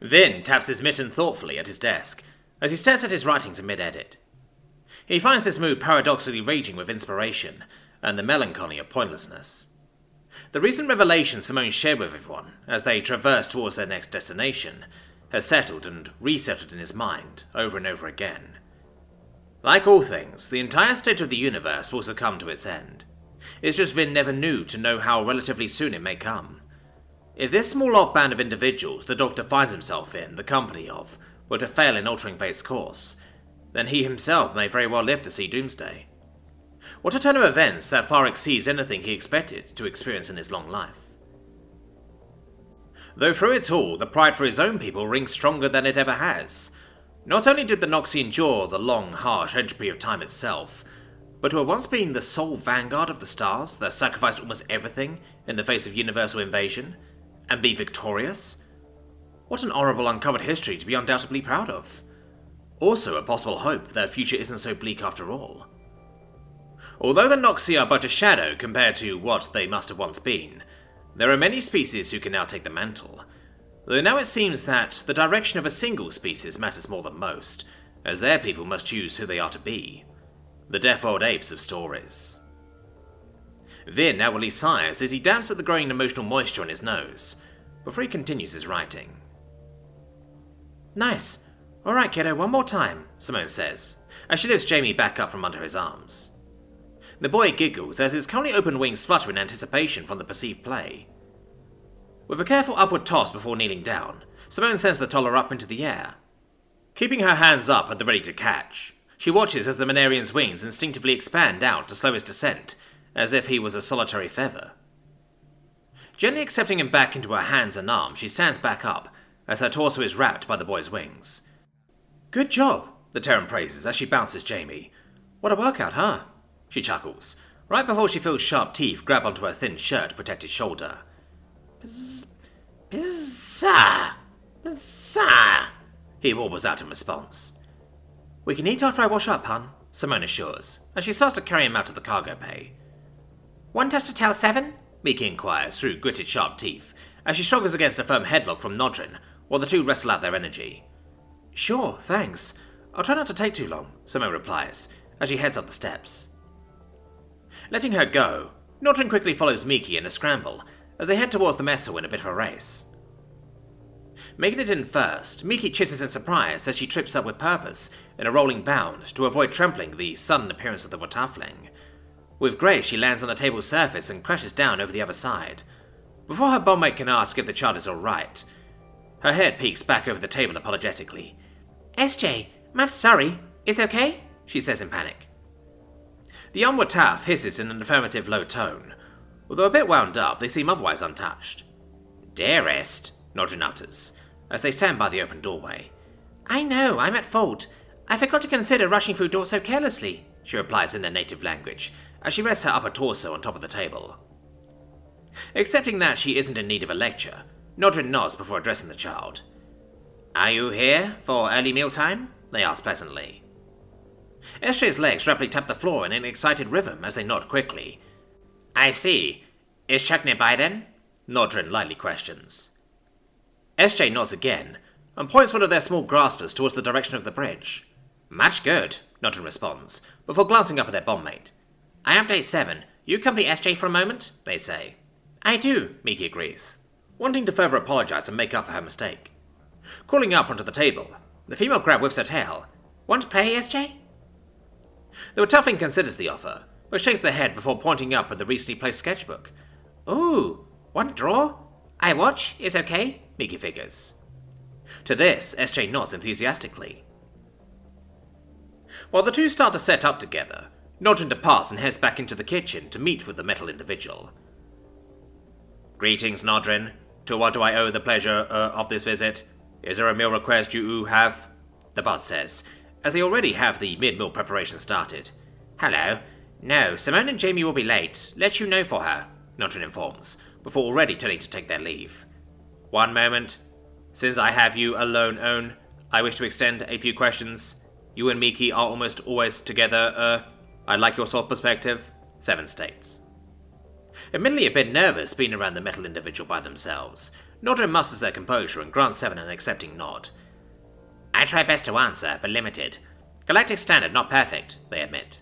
Vin taps his mitten thoughtfully at his desk as he stares at his writings in mid-edit. He finds this mood paradoxically raging with inspiration and the melancholy of pointlessness. The recent revelation Simone shared with everyone as they traverse towards their next destination has settled and resettled in his mind over and over again. Like all things, the entire state of the universe will succumb to its end. It's just Vin never knew to know how relatively soon it may come. If this small odd band of individuals the Doctor finds himself in the company of were to fail in altering fate's course, then he himself may very well live to see Doomsday. What a turn of events that far exceeds anything he expected to experience in his long life. Though through it all, the pride for his own people rings stronger than it ever has. Not only did the Noxie endure the long, harsh entropy of time itself, but to have once been the sole vanguard of the stars that sacrificed almost everything in the face of universal invasion, and be victorious? What an horrible uncovered history to be undoubtedly proud of. Also a possible hope that the future isn't so bleak after all. Although the Noxie are but a shadow compared to what they must have once been, there are many species who can now take the mantle, though now it seems that the direction of a single species matters more than most, as their people must choose who they are to be. The Deathworld apes of stories. Vin outwardly sighs as he dabs at the growing emotional moisture on his nose, before he continues his writing. Nice. Alright kiddo, one more time, Simone says, as she lifts Jamie back up from under his arms. The boy giggles as his currently open wings flutter in anticipation from the perceived play. With a careful upward toss before kneeling down, Simone sends the toddler up into the air. Keeping her hands up at the ready to catch, she watches as the Manarian's wings instinctively expand out to slow his descent, as if he was a solitary feather. Gently accepting him back into her hands and arms, she stands back up, as her torso is wrapped by the boy's wings. Good job, the Terran praises as she bounces Jamie. What a workout, huh? She chuckles, right before she feels sharp teeth grab onto her thin shirt to protect his shoulder. Bizarre! Bizarre! He warbles out in response. We can eat after I wash up, hun, Simone assures, as she starts to carry him out of the cargo bay. Want us to tell Seven? Miki inquires through gritted sharp teeth, as she struggles against a firm headlock from Nodrin, while the two wrestle out their energy. Sure, thanks. I'll try not to take too long, Simone replies, as she heads up the steps. Letting her go, Nodrin quickly follows Miki in a scramble, as they head towards the messile in a bit of a race. Making it in first, Miki chitters in surprise as she trips up with purpose in a rolling bound to avoid trampling the sudden appearance of the Watafling. With grace, she lands on the table's surface and crashes down over the other side. Before her bombmate can ask if the child is alright, her head peeks back over the table apologetically. SJ, I'm sorry, it's okay? She says in panic. The Wataf hisses in an affirmative low tone. Although a bit wound up, they seem otherwise untouched. Dearest, Nodrin utters, as they stand by the open doorway. I know, I'm at fault. I forgot to consider rushing through doors so carelessly, she replies in their native language, as she rests her upper torso on top of the table. Accepting that she isn't in need of a lecture, Nodrin nods before addressing the child. Are you here for early mealtime? They ask pleasantly. SJ's legs rapidly tap the floor in an excited rhythm as they nod quickly. I see. Is Chuck nearby then? Nodrin lightly questions. SJ nods again, and points one of their small graspers towards the direction of the bridge. Much good, Nodrin responds, before glancing up at their bombmate. I update 7. You accompany SJ for a moment? They say. I do, Miki agrees, wanting to further apologize and make up for her mistake. Crawling up onto the table, the female crab whips her tail. Want to play, SJ? The Watafling considers the offer, but shakes their head before pointing up at the recently placed sketchbook. Ooh, want to draw? I watch, it's okay, Miki figures. To this, SJ nods enthusiastically. While the two start to set up together, Nodrin departs and heads back into the kitchen to meet with the metal individual. Greetings, Nodrin. To what do I owe the pleasure of this visit? Is there a meal request you have? The bard says, as they already have the mid-meal preparation started. Hello. No, Simone and Jamie will be late. Let you know for her, Nodrin informs, before already turning to take their leave. One moment. Since I have you alone, Own, I wish to extend a few questions. You and Miki are almost always together, I'd like your sort of perspective, 7 states. Admittedly a bit nervous being around the metal individual by themselves, Nordrin musters their composure and grants Seven an accepting nod. I try best to answer, but limited. Galactic standard not perfect, they admit.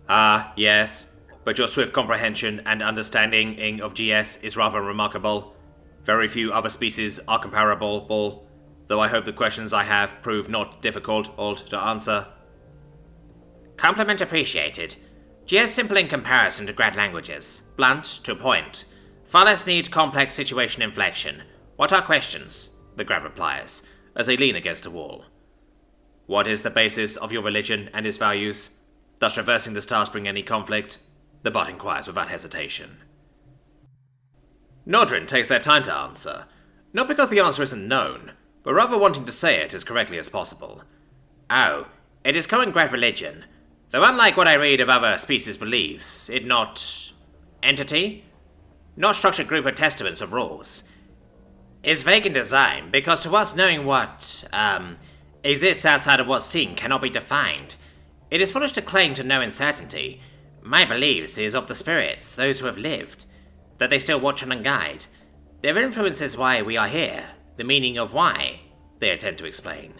Ah, yes, but your swift comprehension and understanding of GS is rather remarkable. Very few other species are comparable, though I hope the questions I have prove not difficult to answer. Compliment appreciated. GS simple in comparison to grad languages. Blunt, to point. Far less need complex situation inflection. What are questions? The grad replies, as they lean against a wall. What is the basis of your religion and its values? Does traversing the stars bring any conflict? The bot inquires without hesitation. Nordrin takes their time to answer, not because the answer isn't known, but rather wanting to say it as correctly as possible. Oh, it is common grad religion, though unlike what I read of other species' beliefs, it not... entity? Not structured group of testaments of rules. It's vague in design, because to us knowing what, exists outside of what's seen cannot be defined. It is foolish to claim to know in certainty. My beliefs is of the spirits, those who have lived, that they still watch and guide. Their influence is why we are here, the meaning of why, they attempt to explain.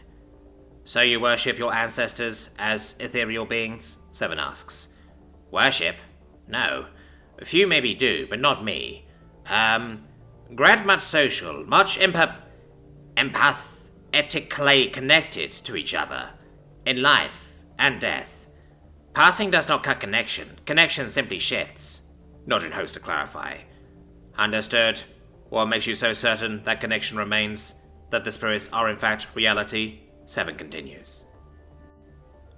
So you worship your ancestors as ethereal beings? Seven asks. Worship? No. A few maybe do, but not me. Grad much social, much empathetically connected to each other, in life and death. Passing does not cut connection. Connection simply shifts. Nordrin hopes to clarify. Understood. What makes you so certain that connection remains? That the spirits are in fact reality? Seven continues.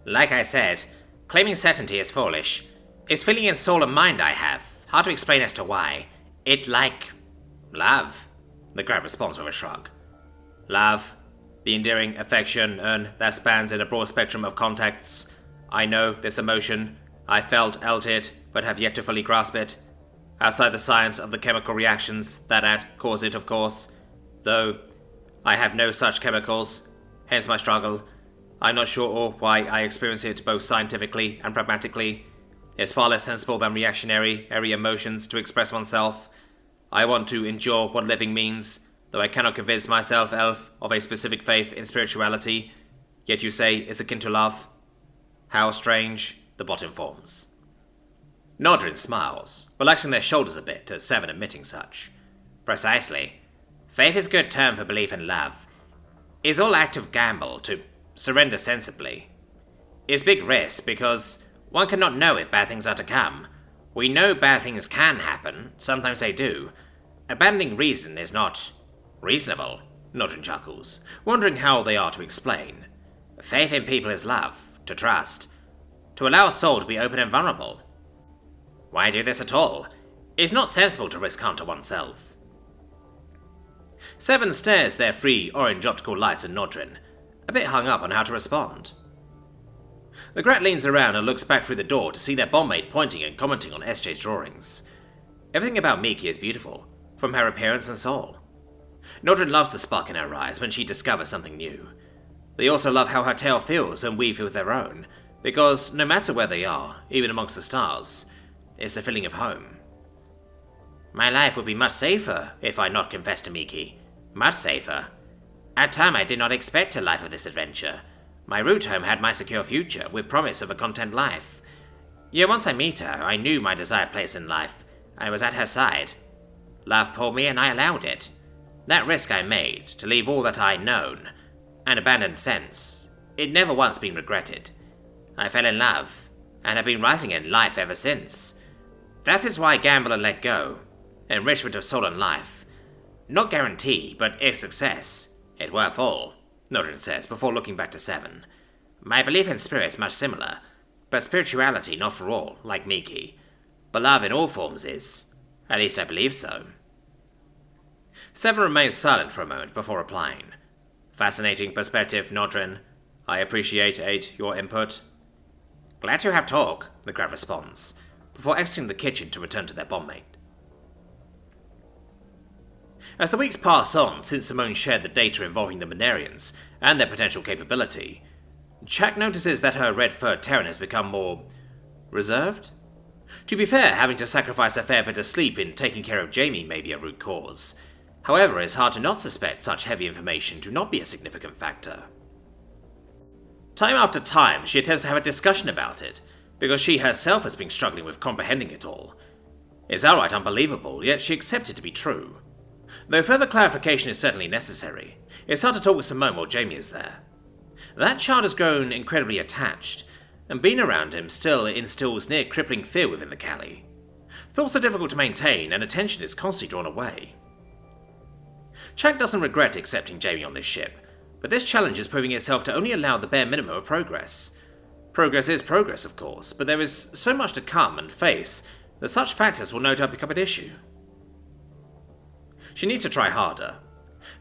Like I said, claiming certainty is foolish. It's feeling in soul and mind I have. Hard to explain as to why. It like... love. The grad responds with a shrug. Love. The endearing affection that spans in a broad spectrum of contexts. I know this emotion. I felt it, but have yet to fully grasp it. Outside the science of the chemical reactions that cause it, of course. Though I have no such chemicals, hence my struggle. I'm not sure why I experience it both scientifically and pragmatically. It's far less sensible than reactionary emotions to express oneself. I want to endure what living means, though I cannot convince myself of a specific faith in spirituality. Yet you say it's akin to love. How strange, the bot informs. Nordrin smiles, relaxing their shoulders a bit as Seven admitting such. Precisely. Faith is a good term for belief in love. It's all act of gamble to surrender sensibly. It's big risk because one cannot know if bad things are to come. We know bad things can happen, sometimes they do. Abandoning reason is not reasonable, Nordrin chuckles, wondering how they are to explain. Faith in people is love, to trust, to allow a soul to be open and vulnerable. Why do this at all? It's not sensible to risk harm to oneself. Seven stares their free orange optical lights at Nordrin, a bit hung up on how to respond. The Grat leans around and looks back through the door to see their bondmate pointing and commenting on SJ's drawings. Everything about Miki is beautiful, from her appearance and soul. Nordrin loves the spark in her eyes when she discovers something new. They also love how her tale feels when weaved with their own, because no matter where they are, even amongst the stars, it's the feeling of home. My life would be much safer if I not confessed to Miki. Much safer. At time I did not expect a life of this adventure. My route home had my secure future, with promise of a content life. Yet once I meet her, I knew my desired place in life. I was at her side. Love pulled me and I allowed it. That risk I made, to leave all that I'd known, and abandoned sense, it never once been regretted. I fell in love, and have been rising in life ever since. That is why I gamble and let go. Enrichment of soul and life. Not guarantee, but if success, it worth all, Nordrin says before looking back to Seven. My belief in spirits much similar, but spirituality not for all, like Miki. But love in all forms is. At least I believe so. Seven remains silent for a moment before replying. Fascinating perspective, Nordrin. I appreciate your input. Glad to have talk, the Grav responds, before exiting the kitchen to return to their bondmate. As the weeks pass on since Simone shared the data involving the Minarians and their potential capability, Chak notices that her red-furred Terran has become more reserved. To be fair, having to sacrifice a fair bit of sleep in taking care of Jamie may be a root cause. However, it's hard to not suspect such heavy information to not be a significant factor. Time after time, she attempts to have a discussion about it, because she herself has been struggling with comprehending it all. It's outright unbelievable, yet she accepts it to be true. Though further clarification is certainly necessary, it's hard to talk with Simone while Jamie is there. That child has grown incredibly attached, and being around him still instills near crippling fear within the Callie. Thoughts are difficult to maintain, and attention is constantly drawn away. Chuck doesn't regret accepting Jamie on this ship, but this challenge is proving itself to only allow the bare minimum of progress. Progress is progress, of course, but there is so much to come and face that such factors will no doubt become an issue. She needs to try harder.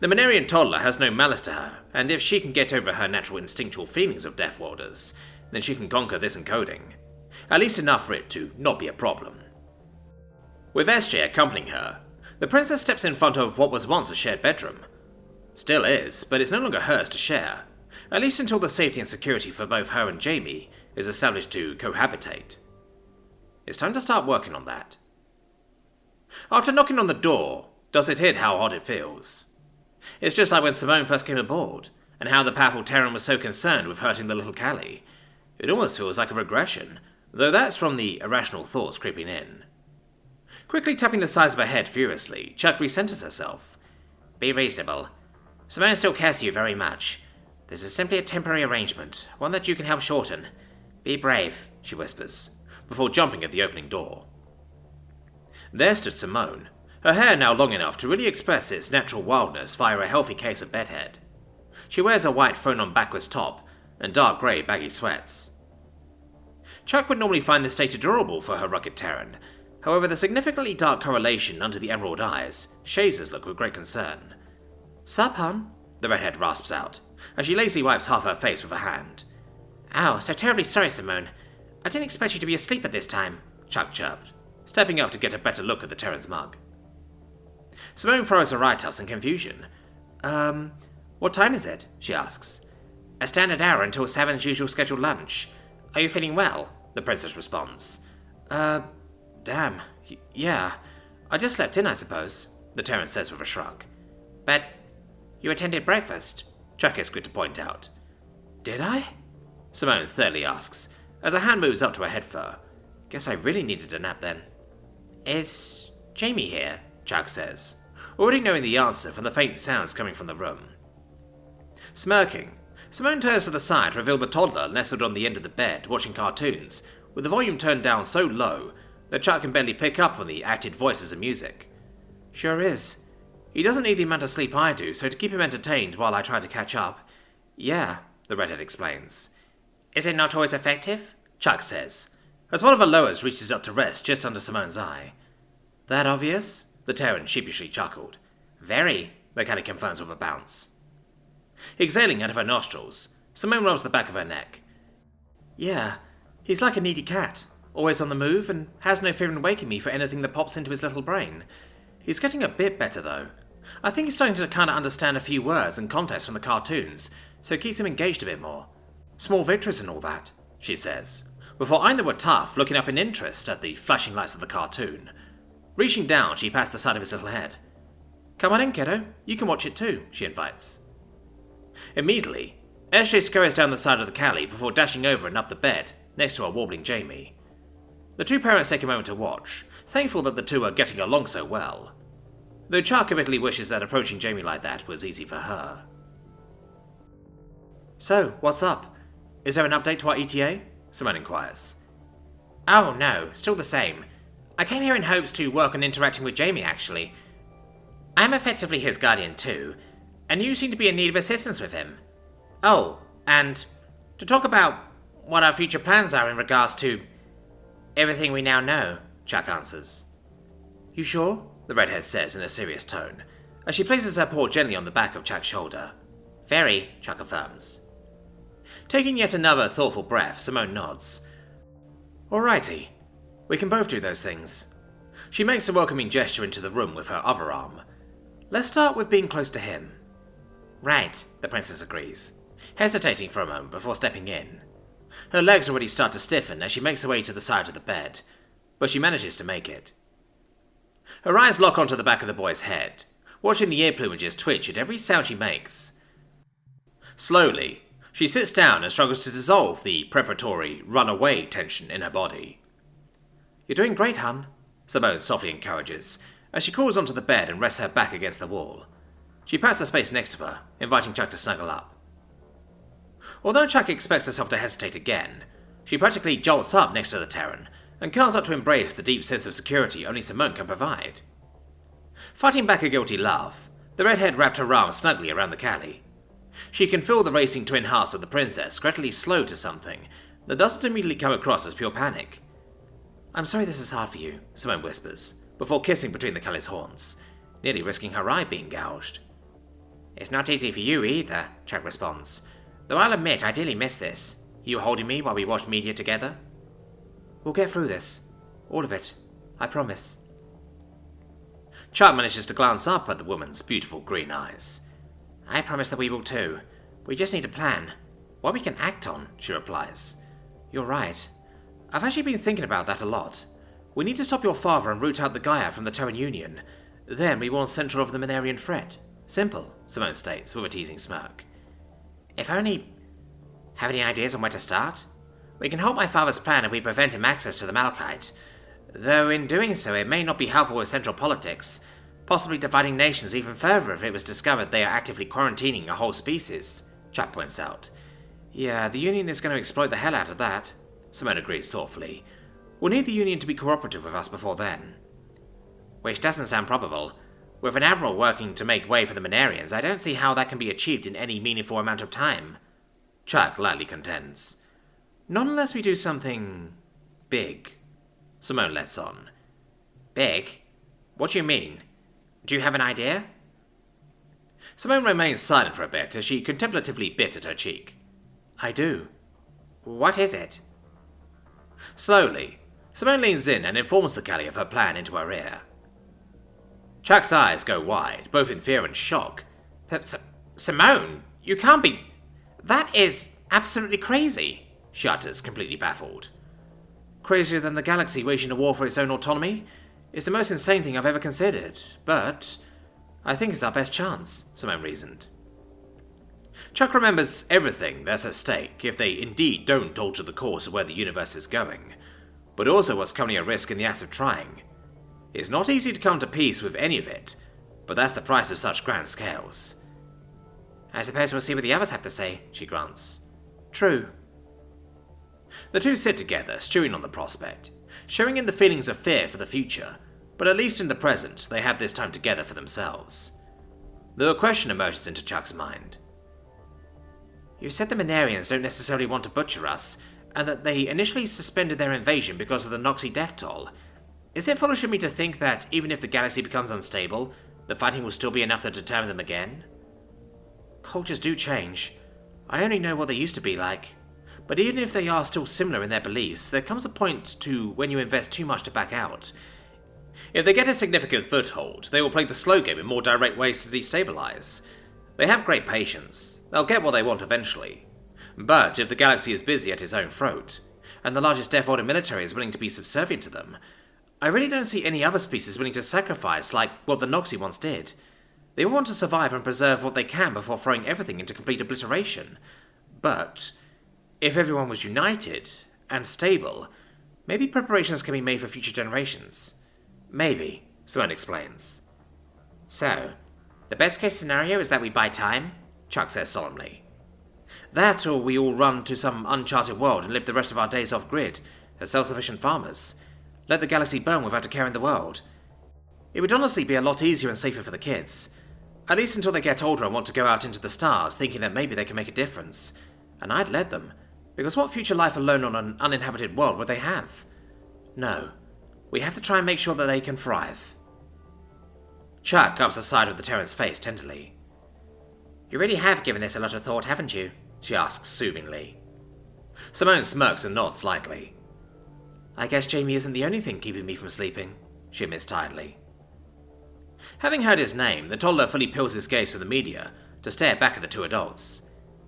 The Manarian toddler has no malice to her, and if she can get over her natural instinctual feelings of Deathworlders, then she can conquer this encoding. At least enough for it to not be a problem. With SJ accompanying her, the princess steps in front of what was once a shared bedroom. Still is, but it's no longer hers to share, at least until the safety and security for both her and Jamie is established to cohabitate. It's time to start working on that. After knocking on the door, does it hit how odd it feels? It's just like when Simone first came aboard, and how the powerful Terran was so concerned with hurting the little Callie. It almost feels like a regression, though that's from the irrational thoughts creeping in. Quickly tapping the sides of her head furiously, Chuck recenters herself. Be reasonable. Simone still cares for you very much. This is simply a temporary arrangement, one that you can help shorten. Be brave, she whispers, before jumping at the opening door. There stood Simone, her hair now long enough to really express its natural wildness via a healthy case of bedhead. She wears a white thrown-on backwards top and dark grey baggy sweats. Chuck would normally find this state adorable for her rugged Terran. However, the significantly dark correlation under the emerald eyes shades his look with great concern. Sup, hon? The redhead rasps out, as she lazily wipes half her face with a hand. Oh, so terribly sorry, Simone. I didn't expect you to be asleep at this time, Chuck chirped, stepping up to get a better look at the Terran's mug. Simone throws her right-ups in confusion. What time is it? She asks. A standard hour until Seven's usual scheduled lunch. Are you feeling well? The princess responds. Damn. Yeah. I just slept in, I suppose, the Terran says with a shrug. But you attended breakfast, Chuck is quick to point out. Did I? Simone thirdly asks, as a hand moves up to her head fur. Guess I really needed a nap then. Is Jamie here? Chuck says, already knowing the answer from the faint sounds coming from the room. Smirking, Simone turns to the side to reveal the toddler nestled on the end of the bed, watching cartoons, with the volume turned down so low that Chuck can barely pick up on the acted voices and music. Sure is. He doesn't need the amount of sleep I do, so to keep him entertained while I try to catch up. Yeah, the redhead explains. Is it not always effective? Chuck says, as one of her lowers reaches up to rest just under Simone's eye. That obvious? The Terran sheepishly chuckled. Very, the Callie confirms with a bounce. Exhaling out of her nostrils, Simone rubs the back of her neck. Yeah, he's like a needy cat, always on the move and has no fear in waking me for anything that pops into his little brain. He's getting a bit better though. I think he's starting to kinda understand a few words and context from the cartoons, so it keeps him engaged a bit more. Small victories and all that, she says, before eyeing the word tough, looking up in interest at the flashing lights of the cartoon. Reaching down, she pats the side of his little head. Come on in, kiddo. You can watch it too, she invites. Immediately, SJ scurries down the side of the Callie before dashing over and up the bed, next to a warbling Jamie. The two parents take a moment to watch, thankful that the two are getting along so well. Though Chuck admittedly wishes that approaching Jamie like that was easy for her. So, what's up? Is there an update to our ETA? Simone inquires. Oh no, still the same. I came here in hopes to work on interacting with Jamie, actually. I'm effectively his guardian too, and you seem to be in need of assistance with him. Oh, and to talk about what our future plans are in regards to everything we now know, Chuck answers. You sure? The redhead says in a serious tone, as she places her paw gently on the back of Chuck's shoulder. Very, Chuck affirms. Taking yet another thoughtful breath, Simone nods. Alrighty. We can both do those things. She makes a welcoming gesture into the room with her other arm. Let's start with being close to him. Right, the princess agrees, hesitating for a moment before stepping in. Her legs already start to stiffen as she makes her way to the side of the bed, but she manages to make it. Her eyes lock onto the back of the boy's head, watching the ear plumages twitch at every sound she makes. Slowly, she sits down and struggles to dissolve the preparatory run-away tension in her body. "You're doing great, hun," Simone softly encourages, as she crawls onto the bed and rests her back against the wall. She pats the space next to her, inviting Chuck to snuggle up. Although Chuck expects herself to hesitate again, she practically jolts up next to the Terran and curls up to embrace the deep sense of security only Simone can provide. Fighting back a guilty laugh, the redhead wrapped her arm snugly around the Callie. She can feel the racing twin hearts of the princess gradually slow to something that doesn't immediately come across as pure panic. "I'm sorry this is hard for you," Simone whispers, before kissing between the Callie's horns, nearly risking her eye being gouged. "It's not easy for you either," Chuck responds, "though I'll admit I dearly miss this. You holding me while we watched media together?" "We'll get through this. All of it. I promise." Chuck manages to glance up at the woman's beautiful green eyes. "I promise that we will too. We just need a plan. What we can act on," she replies. "You're right. I've actually been thinking about that a lot. We need to stop your father and root out the Gaia from the Terran Union. Then we won't center over the Manarian threat. Simple," Simone states, with a teasing smirk. "If only... Have any ideas on where to start? We can halt my father's plan if we prevent him access to the Malachite. Though in doing so it may not be helpful with central politics, possibly dividing nations even further if it was discovered they are actively quarantining a whole species," Chuck points out. "Yeah, the Union is going to exploit the hell out of that," Simone agrees thoughtfully. "We'll need the Union to be cooperative with us before then." "Which doesn't sound probable. With an admiral working to make way for the Manarians, I don't see how that can be achieved in any meaningful amount of time," Chuck lightly contends. "Not unless we do something... big," Simone lets on. "Big? What do you mean? Do you have an idea?" Simone remains silent for a bit as she contemplatively bit at her cheek. "I do." "What is it?" Slowly, Simone leans in and informs the Callie of her plan into her ear. Chuck's eyes go wide, both in fear and shock. Simone, you can't be... That is absolutely crazy," she utters, completely baffled. "Crazier than the galaxy waging a war for its own autonomy? It's the most insane thing I've ever considered, but I think it's our best chance," Simone reasoned. Chuck remembers everything that's at stake if they indeed don't alter the course of where the universe is going, but also what's currently at risk in the act of trying. It's not easy to come to peace with any of it, but that's the price of such grand scales. "I suppose we'll see what the others have to say," she grunts. "True." The two sit together, stewing on the prospect, sharing in the feelings of fear for the future, but at least in the present they have this time together for themselves. Though a question emerges into Chuck's mind. "You said the Manarians don't necessarily want to butcher us, and that they initially suspended their invasion because of the Noxy death toll. Is it foolish of me to think that, even if the galaxy becomes unstable, the fighting will still be enough to determine them again? Cultures do change. I only know what they used to be like. But even if they are still similar in their beliefs, there comes a point to when you invest too much to back out. If they get a significant foothold, they will play the slow game in more direct ways to destabilize. They have great patience. They'll get what they want eventually. But if the galaxy is busy at its own throat, and the largest Deathworlder military is willing to be subservient to them, I really don't see any other species willing to sacrifice like what the Noxy once did. They will want to survive and preserve what they can before throwing everything into complete obliteration. But if everyone was united and stable, maybe preparations can be made for future generations. Maybe, Simone explains. "So, the best case scenario is that we buy time?" Chuck says solemnly. "That, or we all run to some uncharted world and live the rest of our days off-grid as self-sufficient farmers. Let the galaxy burn without a care in the world. It would honestly be a lot easier and safer for the kids. At least until they get older and want to go out into the stars, thinking that maybe they can make a difference. And I'd let them, because what future life alone on an uninhabited world would they have? No, we have to try and make sure that they can thrive." Chuck cups the side of the Terran's face tenderly. "You really have given this a lot of thought, haven't you?" she asks soothingly. Simone smirks and nods slightly. "I guess Jamie isn't the only thing keeping me from sleeping," she admits tiredly. Having heard his name, the toddler fully peels his gaze from the media to stare back at the two adults.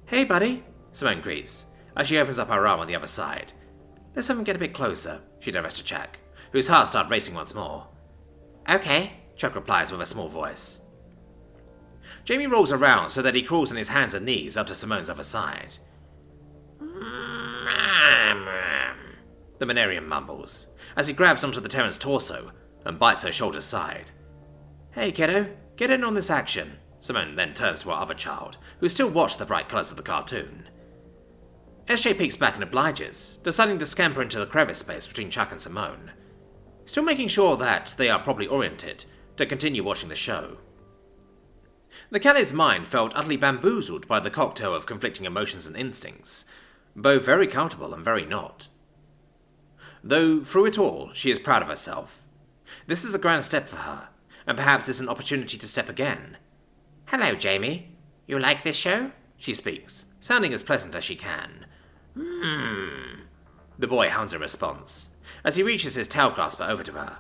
"Hey, buddy," Simone greets, as she opens up her arm on the other side. "Let's have him get a bit closer," she directs to Chuck, whose heart starts racing once more. "Okay," Chuck replies with a small voice. Jamie rolls around so that he crawls on his hands and knees up to Simone's other side. The Manarian mumbles, as he grabs onto the Terran's torso and bites her shoulder side. Hey kiddo, get in on this action. Simone then turns to her other child, who still watched the bright colours of the cartoon. SJ peeks back and obliges, deciding to scamper into the crevice space between Chuck and Simone, still making sure that they are properly oriented to continue watching the show. The Callie's mind felt utterly bamboozled by the cocktail of conflicting emotions and instincts, both very comfortable and very not. Though, through it all, she is proud of herself. This is a grand step for her, and perhaps is an opportunity to step again. Hello, Jamie. You like this show? She speaks, sounding as pleasant as she can. The boy hounds a response, as he reaches his tail grasper over to her.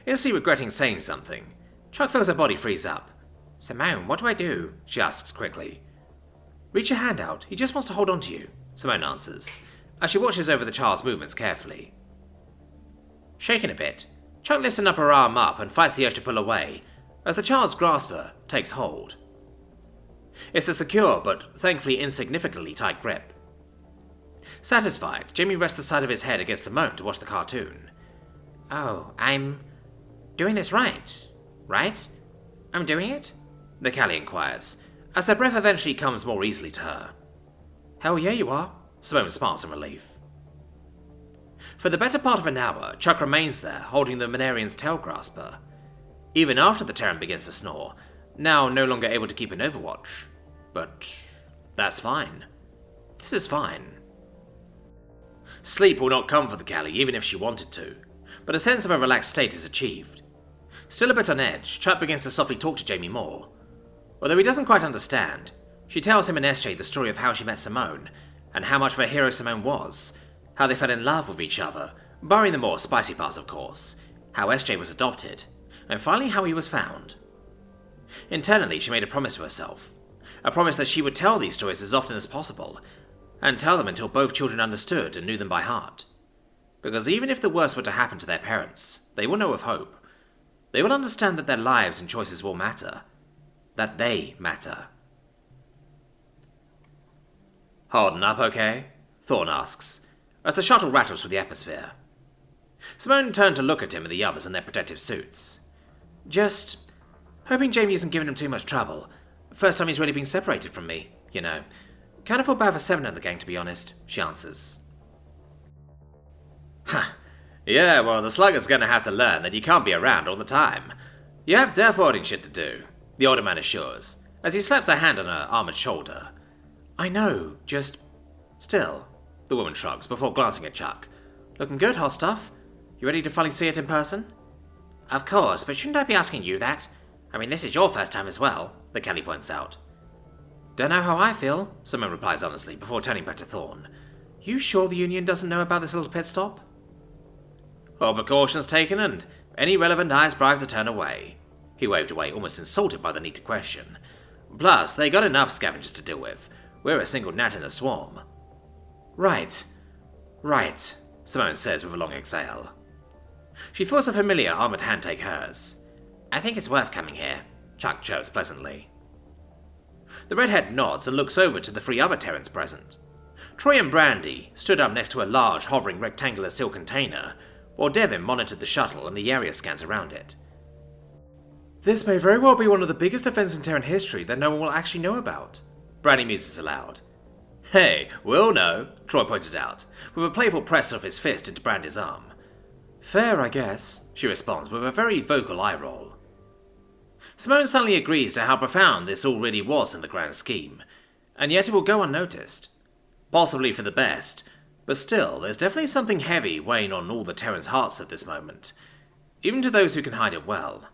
Instantly regretting saying something, Chuck feels her body freeze up. Simone, what do I do? She asks quickly. Reach your hand out, he just wants to hold on to you, Simone answers, as she watches over the child's movements carefully. Shaken a bit, Chuck lifts an upper arm up and fights the urge to pull away, as the child's grasper takes hold. It's a secure but thankfully insignificantly tight grip. Satisfied, Jamie rests the side of his head against Simone to watch the cartoon. Oh, I'm doing this right? I'm doing it? The Callie inquires, as her breath eventually comes more easily to her. Hell yeah you are, Simone smiles in relief. For the better part of an hour, Chuck remains there, holding the Manarian's tail grasper, even after the Terran begins to snore, now no longer able to keep an overwatch. But that's fine. This is fine. Sleep will not come for the Callie, even if she wanted to, but a sense of a relaxed state is achieved. Still a bit on edge, Chuck begins to softly talk to Jamie more. Although he doesn't quite understand, she tells him and SJ the story of how she met Simone, and how much of a hero Simone was, how they fell in love with each other, barring the more spicy parts of course, how SJ was adopted, and finally how he was found. Internally, she made a promise to herself, a promise that she would tell these stories as often as possible, and tell them until both children understood and knew them by heart. Because even if the worst were to happen to their parents, they will know of hope. They will understand that their lives and choices will matter. That they matter. Holding up okay? Thorne asks, as the shuttle rattles through the atmosphere. Simone turned to look at him and the others in their protective suits. Just hoping Jamie isn't giving him too much trouble. First time he's really been separated from me, you know. Kinda feel bad for Seven and the gang, to be honest, she answers. Huh. Yeah, well, the slugger's gonna have to learn that you can't be around all the time. You have Deathworlding shit to do, the older man assures, as he slaps a hand on her armored shoulder. I know, just still, the woman shrugs before glancing at Chuck. Looking good, hot stuff? You ready to finally see it in person? Of course, but shouldn't I be asking you that? I mean, this is your first time as well, the Kelly points out. Don't know how I feel, Simone replies honestly before turning back to Thorne. You sure the Union doesn't know about this little pit stop? All precautions taken and any relevant eyes bribed to turn away. He waved away, almost insulted by the need to question. Plus, they got enough scavengers to deal with. We're a single gnat in a swarm. Right, Simone says with a long exhale. She feels a familiar armored hand take hers. I think it's worth coming here, Chuck chirps pleasantly. The redhead nods and looks over to the three other Terrans present. Troy and Brandy stood up next to a large, hovering rectangular steel container, while Devin monitored the shuttle and the area scans around it. This may very well be one of the biggest events in Terran history that no one will actually know about, Brandy muses aloud. Hey, we'll know, Troy pointed out, with a playful press of his fist into Brandy's arm. Fair, I guess, she responds with a very vocal eye roll. Simone suddenly agrees to how profound this all really was in the grand scheme, and yet it will go unnoticed. Possibly for the best, but still, there's definitely something heavy weighing on all the Terrans' hearts at this moment, even to those who can hide it well.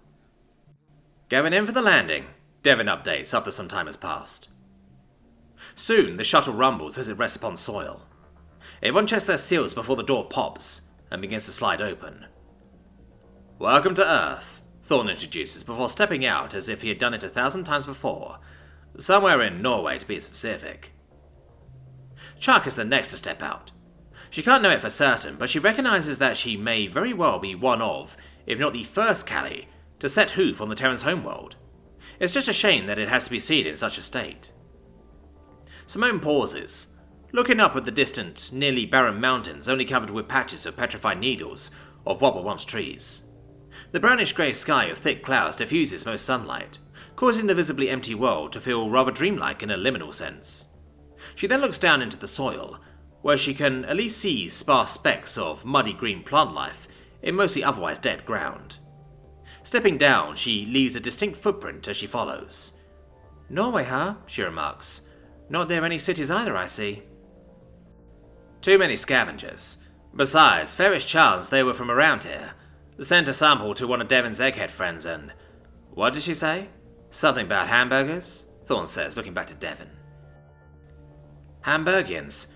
Going in for the landing, Devin updates after some time has passed. Soon, the shuttle rumbles as it rests upon soil. Everyone checks their seals before the door pops and begins to slide open. Welcome to Earth, Thorne introduces before stepping out as if he had done it 1,000 times before, somewhere in Norway to be specific. Chuck is the next to step out. She can't know it for certain, but she recognizes that she may very well be one of, if not the first Callie, to set hoof on the Terran's homeworld. It's just a shame that it has to be seen in such a state. Simone pauses, looking up at the distant, nearly barren mountains only covered with patches of petrified needles of what were once trees. The brownish-grey sky of thick clouds diffuses most sunlight, causing the visibly empty world to feel rather dreamlike in a liminal sense. She then looks down into the soil, where she can at least see sparse specks of muddy green plant life in mostly otherwise dead ground. Stepping down, she leaves a distinct footprint as she follows. "Norway, huh?" she remarks. "Not there any cities either, I see." "Too many scavengers. Besides, fairest chance they were from around here. Sent a sample to one of Devon's egghead friends and... What did she say? Something about hamburgers?" Thorne says, looking back to Devon. "Hamburgians.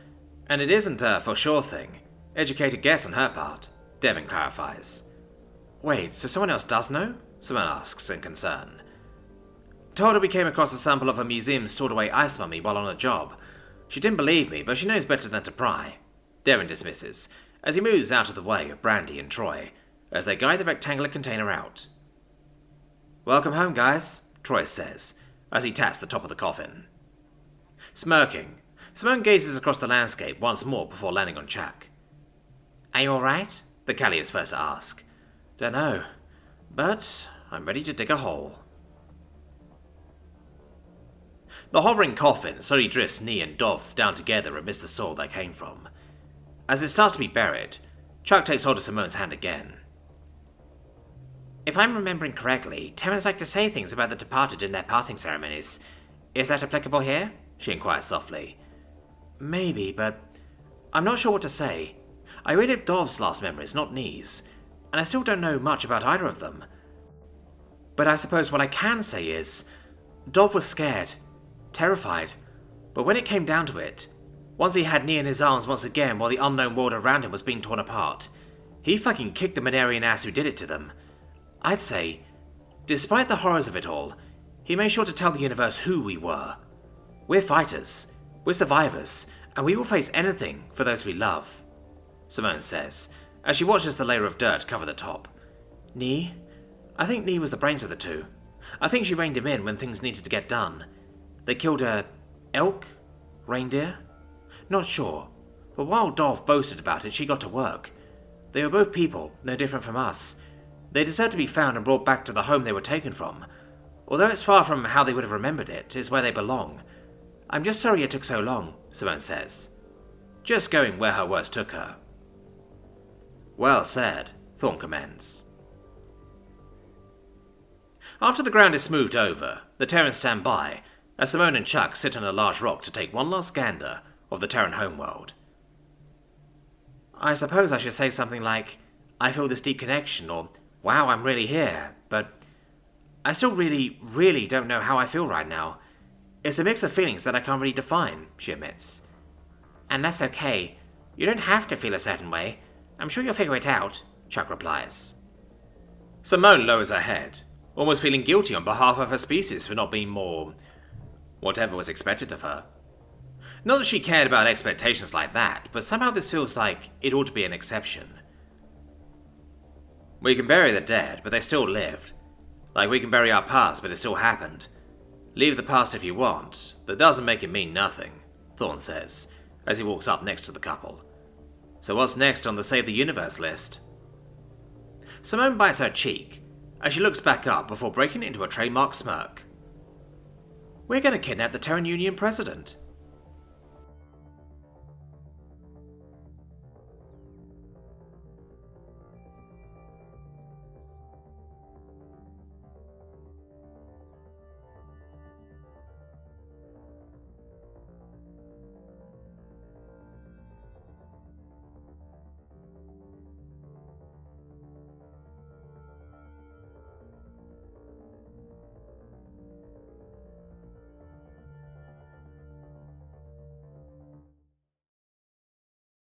And it isn't a for sure thing. Educated guess on her part," Devon clarifies. "Wait, so someone else does know?" Simone asks in concern. "Told her we came across a sample of a museum stored away ice mummy while on a job. She didn't believe me, but she knows better than to pry," Devon dismisses, as he moves out of the way of Brandy and Troy, as they guide the rectangular container out. "Welcome home, guys," Troy says, as he taps the top of the coffin. Smirking, Simone gazes across the landscape once more before landing on Chuck. "Are you alright?" the Callie is first to ask. "Dunno, but I'm ready to dig a hole." The hovering coffin slowly drifts Nee and Dov down together amidst the soil they came from. As it starts to be buried, Chuck takes hold of Simone's hand again. "If I'm remembering correctly, Terrans like to say things about the departed in their passing ceremonies. Is that applicable here?" she inquires softly. "Maybe, but I'm not sure what to say. I relived Dov's last memories, not Nee's, and I still don't know much about either of them. But I suppose what I can say is, Dov was scared, terrified, but when it came down to it, once he had Nee in his arms once again while the unknown world around him was being torn apart, he fucking kicked the Manarian ass who did it to them. I'd say, despite the horrors of it all, he made sure to tell the universe who we were. We're fighters, we're survivors, and we will face anything for those we love," Simone says, as she watches the layer of dirt cover the top. "Nee? I think Nee was the brains of the two. I think she reined him in when things needed to get done. They killed a elk? Reindeer? Not sure. But while Dov boasted about it, she got to work. They were both people, no different from us. They deserve to be found and brought back to the home they were taken from. Although it's far from how they would have remembered it, it's where they belong. I'm just sorry it took so long," Simone says, just going where her words took her. "Well said," Thorne commends. After the ground is smoothed over, the Terrans stand by, as Simone and Chuck sit on a large rock to take one last gander of the Terran homeworld. "I suppose I should say something like, I feel this deep connection, or wow, I'm really here, but I still really don't know how I feel right now. It's a mix of feelings that I can't really define," she admits. "And that's okay. You don't have to feel a certain way. I'm sure you'll figure it out," Chuck replies. Simone lowers her head, almost feeling guilty on behalf of her species for not being more whatever was expected of her. Not that she cared about expectations like that, but somehow this feels like it ought to be an exception. "We can bury the dead, but they still lived. Like we can bury our past, but it still happened. Leave the past if you want. That doesn't make it mean nothing," Thorne says, as he walks up next to the couple. "So what's next on the Save the Universe list?" Simone bites her cheek, as she looks back up before breaking into a trademark smirk. "We're going to kidnap the Terran Union president,"